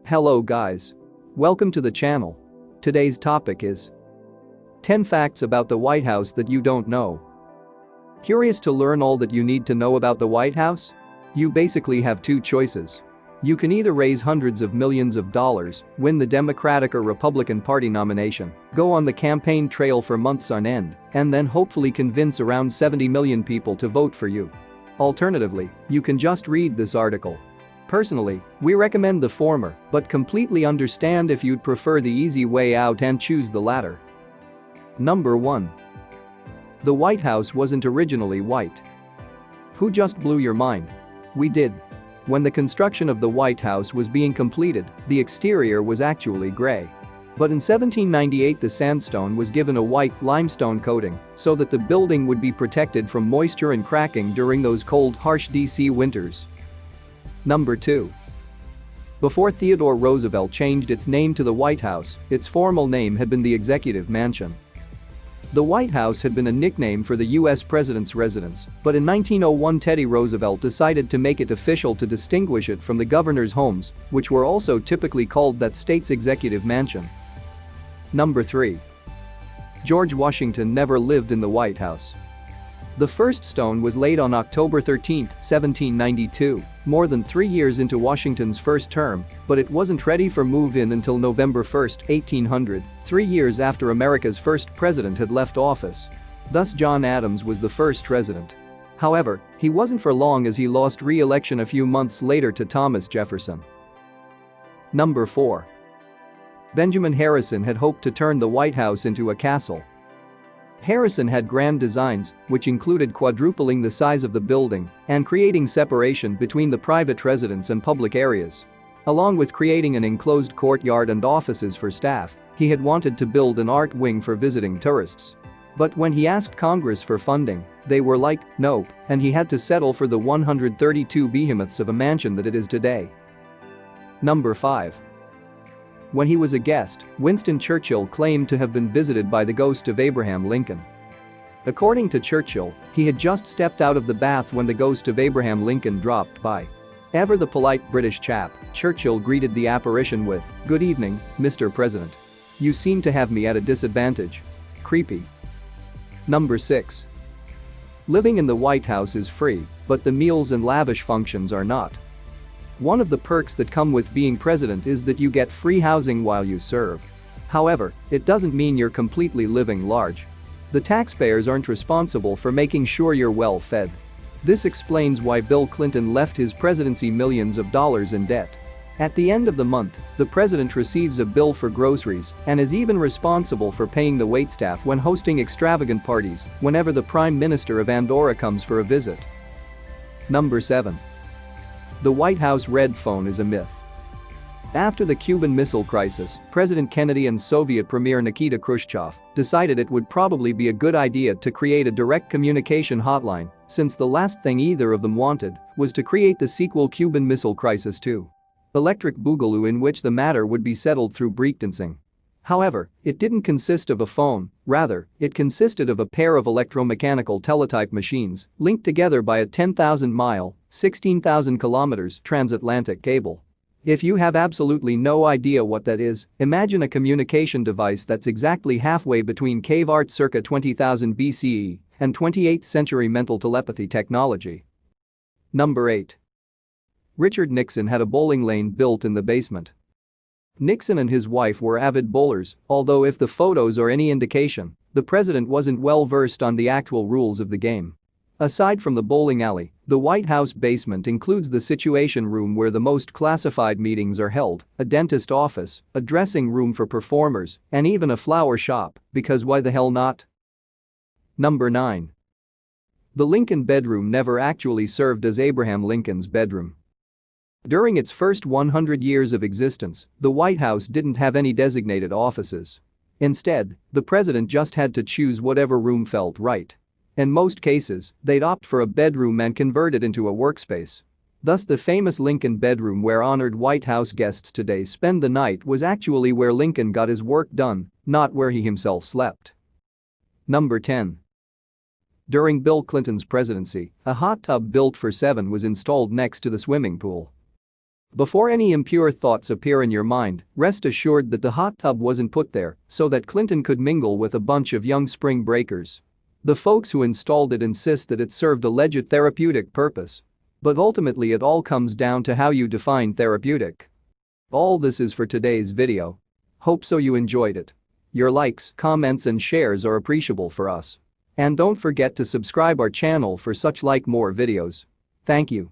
Hello guys. Welcome to the channel. Today's topic is 10 facts about the White House that you don't know. Curious to learn all that you need to know about the White House? You basically have two choices. You can either raise hundreds of millions of dollars, win the Democratic or Republican Party nomination, go on the campaign trail for months on end, and then hopefully convince around 70 million people to vote for you. Alternatively, you can just read this article. Personally, we recommend the former, but completely understand if you'd prefer the easy way out and choose the latter. Number 1. The White House wasn't originally white. Who just blew your mind? We did. When the construction of the White House was being completed, the exterior was actually gray. But in 1798 the sandstone was given a white limestone coating so that the building would be protected from moisture and cracking during those cold, harsh DC winters. Number 2. Before Theodore Roosevelt changed its name to the White House, its formal name had been the Executive Mansion. The White House had been a nickname for the U.S. President's residence, but in 1901 Teddy Roosevelt decided to make it official to distinguish it from the governor's homes, which were also typically called that state's executive mansion. Number 3. George Washington never lived in the White House. The first stone was laid on October 13, 1792, more than 3 years into Washington's first term, but it wasn't ready for move-in until November 1, 1800, 3 years after America's first president had left office. Thus John Adams was the first president. However, he wasn't for long as he lost re-election a few months later to Thomas Jefferson. Number 4. Benjamin Harrison had hoped to turn the White House into a castle. Harrison had grand designs, which included quadrupling the size of the building and creating separation between the private residence and public areas. Along with creating an enclosed courtyard and offices for staff, he had wanted to build an art wing for visiting tourists. But when he asked Congress for funding, they were like, nope, and he had to settle for the 132 behemoths of a mansion that it is today. Number 5. When he was a guest, Winston Churchill claimed to have been visited by the ghost of Abraham Lincoln. According to Churchill, he had just stepped out of the bath when the ghost of Abraham Lincoln dropped by. Ever the polite British chap, Churchill greeted the apparition with, "Good evening, Mr. President. You seem to have me at a disadvantage." Creepy. Number 6. Living in the White House is free, but the meals and lavish functions are not. One of the perks that come with being president is that you get free housing while you serve. However, it doesn't mean you're completely living large. The taxpayers aren't responsible for making sure you're well fed. This explains why Bill Clinton left his presidency millions of dollars in debt. At the end of the month, the president receives a bill for groceries and is even responsible for paying the waitstaff when hosting extravagant parties whenever the Prime Minister of Andorra comes for a visit. Number 7. The White House red phone is a myth. After the Cuban Missile Crisis, President Kennedy and Soviet Premier Nikita Khrushchev decided it would probably be a good idea to create a direct communication hotline, since the last thing either of them wanted was to create the sequel Cuban Missile Crisis 2. Electric Boogaloo, in which the matter would be settled through breakdancing. However, it didn't consist of a phone, rather, it consisted of a pair of electromechanical teletype machines linked together by a 10,000-mile, 16,000 kilometers transatlantic cable. If you have absolutely no idea what that is, imagine a communication device that's exactly halfway between cave art circa 20,000 BCE and 28th century mental telepathy technology. Number 8. Richard Nixon had a bowling lane built in the basement. Nixon and his wife were avid bowlers, although if the photos are any indication, the president wasn't well versed on the actual rules of the game. Aside from the bowling alley, the White House basement includes the Situation Room where the most classified meetings are held, a dentist office, a dressing room for performers, and even a flower shop, because why the hell not? Number 9. The Lincoln bedroom never actually served as Abraham Lincoln's bedroom. During its first 100 years of existence, the White House didn't have any designated offices. Instead, the president just had to choose whatever room felt right. In most cases, they'd opt for a bedroom and convert it into a workspace. Thus the famous Lincoln bedroom where honored White House guests today spend the night was actually where Lincoln got his work done, not where he himself slept. Number 10. During Bill Clinton's presidency, a hot tub built for 7 was installed next to the swimming pool. Before any impure thoughts appear in your mind, rest assured that the hot tub wasn't put there so that Clinton could mingle with a bunch of young spring breakers. The folks who installed it insist that it served alleged therapeutic purpose. But ultimately it all comes down to how you define therapeutic. All this is for today's video. Hope so you enjoyed it. Your likes, comments and shares are appreciable for us. And don't forget to subscribe our channel for such more videos. Thank you.